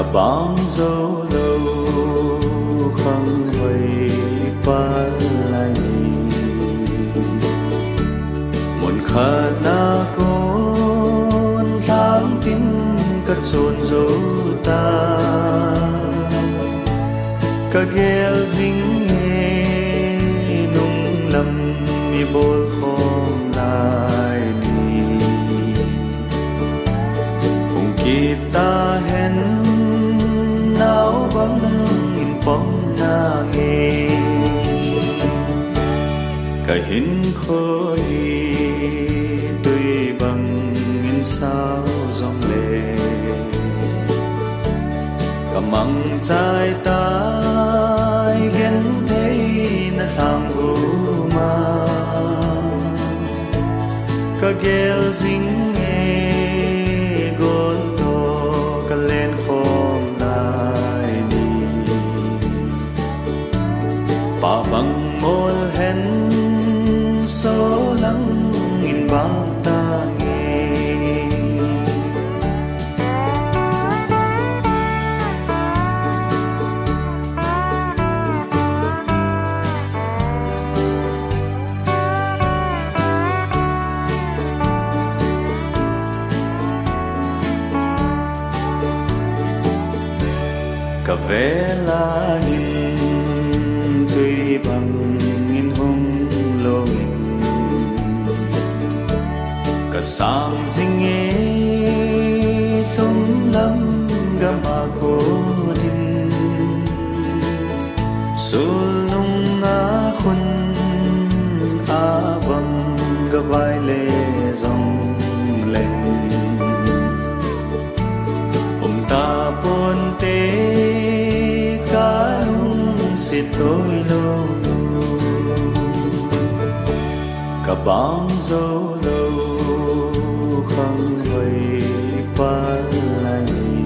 cả bóng dấu lâu không vây pa lại đi một khát na con tháng tin cất chôn dấu ta cả ghel dính nghe nung lầm mi bol không lại đi cùng kita hen náo băng in bóng na nghe cả hin khơi tuy bằng in sao dòng lệ cả măng trái tai ghen thấy na tham vu ma cả ghel dính nghe gol to cả lên khom lại đi pa bằng môi hen số lắng in bạc ta nghe cả vé la hin tuy bằng in hung lo in cả sang dinh nghe không lắm gam mà cô din sul nung a khun a bang ga vai lê dòng lên ta pon te cả lung sẽ tôi lâu nu cả bóng dấu lâu không vây pa lại đi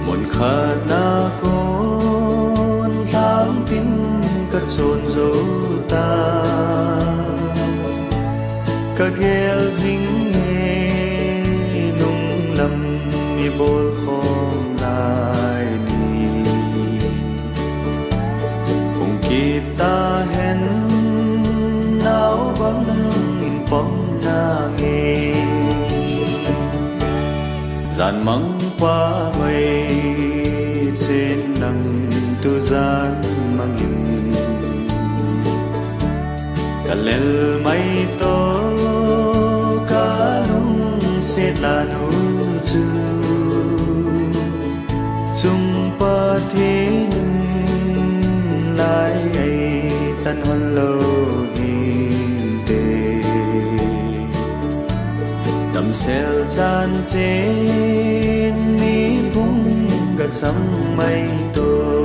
một khát na con tháng tin cất chôn dấu ta cả ghel dính nghe lầm mi bol không lại đi cùng kita hen náo băng in bóng na nghe dàn măng qua mây trên nắng tu gian mang hình cả lel mây to cả lung sẽ là nụ chung pa thế nhân lại ai tan hoan lâu hin tê đầm sel chan trên ní bung gật sắm mây tô